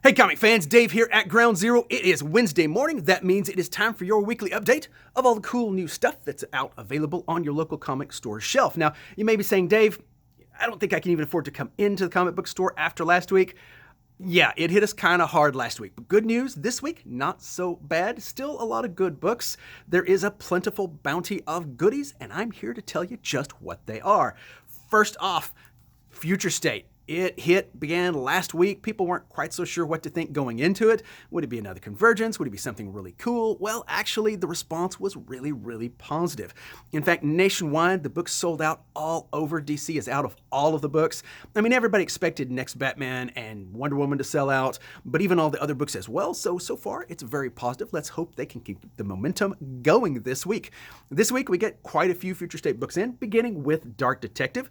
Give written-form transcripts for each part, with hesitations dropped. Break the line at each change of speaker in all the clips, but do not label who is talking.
Hey comic fans, Dave here at Ground Zero. It is Wednesday morning. That means it is time for your weekly update of all the cool new stuff that's out available on your local comic store shelf. Now, you may be saying, Dave, I don't think I can even afford to come into the comic book store after last week. Yeah, it hit us kind of hard last week. But good news, this week, not so bad. Still a lot of good books. There is a plentiful bounty of goodies, and I'm here to tell you just what they are. First off, Future State. It began last week. People weren't quite so sure what to think going into it. Would it be another Convergence? Would it be something really cool? Well, actually, the response was really, really positive. In fact, nationwide, the book sold out all over. DC is out of all of the books. I mean, everybody expected Next Batman and Wonder Woman to sell out, but even all the other books as well. So far, it's very positive. Let's hope they can keep the momentum going this week. This week, we get quite a few Future State books in, beginning with Dark Detective.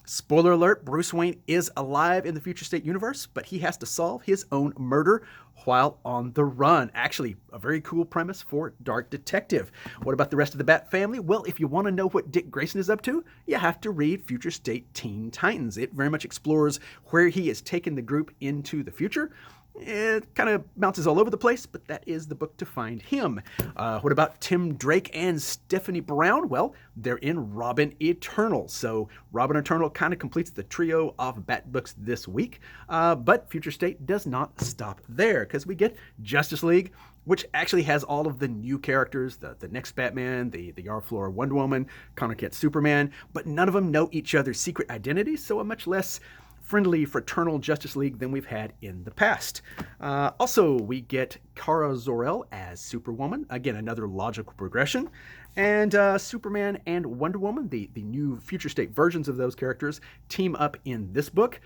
Spoiler alert, Bruce Wayne is alive in the Future State universe, but he has to solve his own murder while on the run. Actually, a very cool premise for Dark Detective. What about the rest of the Bat family? Well, if you want to know what Dick Grayson is up to, you have to read Future State Teen Titans. It very much explores where he has taken the group into the future. It kind of bounces all over the place, but that is the book to find him. What about Tim Drake and Stephanie Brown? Well, they're in Robin Eternal. So Robin Eternal kind of completes the trio of Bat books this week. But Future State does not stop there, because we get Justice League, which actually has all of the new characters, the next Batman, the Yara Flora Wonder Woman, Connor Kent Superman, but none of them know each other's secret identities, so a much less friendly, fraternal Justice League than we've had in the past. Also, we get Kara Zor-El as Superwoman. Again, another logical progression. And Superman and Wonder Woman, the new Future State versions of those characters, team up in this book.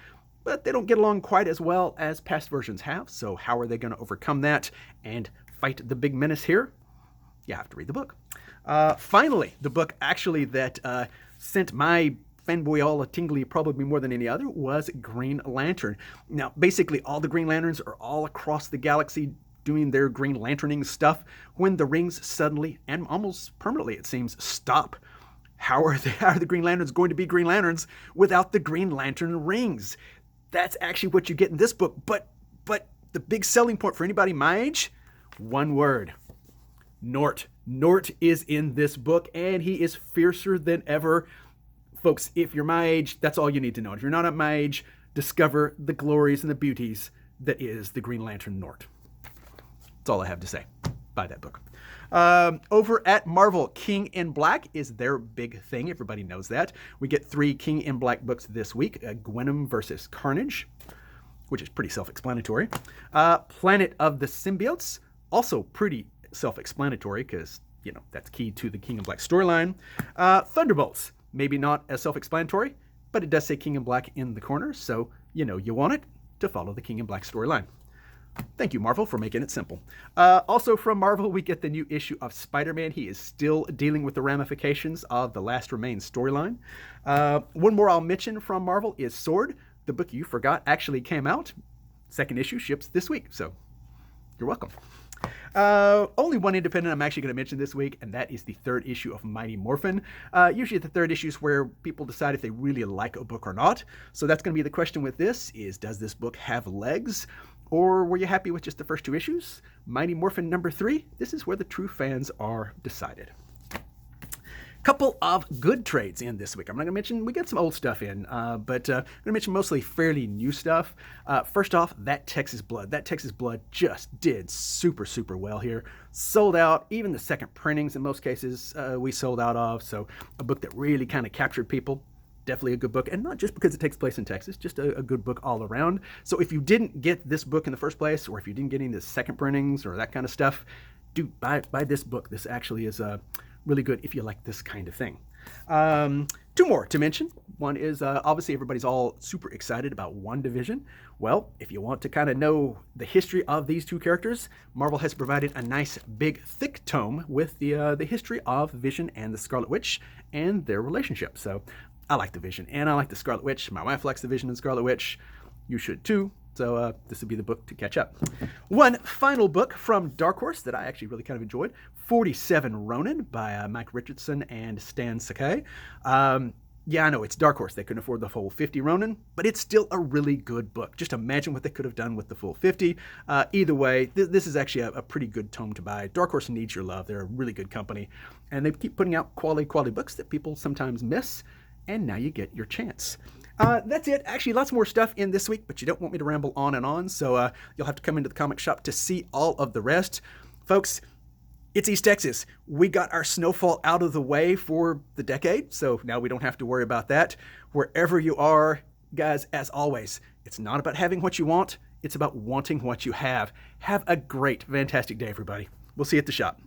But they don't get along quite as well as past versions have. So how are they going to overcome that and fight the big menace here? You have to read the book. Finally, the book actually that sent my fanboy all a tingly probably more than any other was Green Lantern. Now, basically all the Green Lanterns are all across the galaxy doing their Green Lanterning stuff when the rings suddenly and almost permanently, it seems, stop. How are the Green Lanterns going to be Green Lanterns without the Green Lantern rings? That's actually what you get in this book, but the big selling point for anybody my age, one word: Nort. Nort is in this book, and he is fiercer than ever. Folks, if you're my age, that's all you need to know. If you're not at my age, discover the glories and the beauties that is the Green Lantern Nort. That's all I have to say. Buy that book. Over at Marvel, King in Black is their big thing. Everybody knows that. We get 3 King in Black books this week. Gwenom versus Carnage, which is pretty self-explanatory. Planet of the Symbiotes, also pretty self-explanatory because, that's key to the King in Black storyline. Thunderbolts. Maybe not as self-explanatory, but it does say King in Black in the corner, so you want it to follow the King in Black storyline. Thank you, Marvel, for making it simple. Also from Marvel, we get the new issue of Spider-Man. He is still dealing with the ramifications of the Last Remain storyline. One more I'll mention from Marvel is Sword. The book you forgot actually came out. Second issue ships this week, so you're welcome. Only one independent I'm actually going to mention this week, and that is the 3rd issue of Mighty Morphin. Usually the 3rd issue is where people decide if they really like a book or not. So that's going to be the question with this is, does this book have legs? Or were you happy with just the first 2 issues? Mighty Morphin number 3, this is where the true fans are decided. Couple of good trades in this week. I'm not going to mention, we got some old stuff in, but I'm going to mention mostly fairly new stuff. First off, That Texas Blood. That Texas Blood just did super, super well here. Sold out, even the second printings in most cases we sold out of. So a book that really kind of captured people. Definitely a good book, and not just because it takes place in Texas, just a good book all around. So if you didn't get this book in the first place, or if you didn't get any of the second printings or that kind of stuff, do buy this book. This actually is really good if you like this kind of thing. 2 more to mention. One is obviously everybody's all super excited about WandaVision. Well, if you want to kind of know the history of these 2 characters, Marvel has provided a nice big thick tome with the history of Vision and the Scarlet Witch and their relationship. So I like the Vision and I like the Scarlet Witch. My wife likes the Vision and Scarlet Witch. You should too. So this would be the book to catch up. One final book from Dark Horse that I actually really kind of enjoyed, 47 Ronin by Mike Richardson and Stan Sakai. Yeah, I know, it's Dark Horse. They couldn't afford the full 50 Ronin, but it's still a really good book. Just imagine what they could have done with the full 50. Either way, this is actually a pretty good tome to buy. Dark Horse needs your love. They're a really good company, and they keep putting out quality books that people sometimes miss, and now you get your chance. That's it. Actually, lots more stuff in this week, but you don't want me to ramble on and on, so you'll have to come into the comic shop to see all of the rest. Folks, it's East Texas. We got our snowfall out of the way for the decade, so now we don't have to worry about that. Wherever you are, guys, as always, it's not about having what you want, it's about wanting what you have. Have a great, fantastic day, everybody. We'll see you at the shop.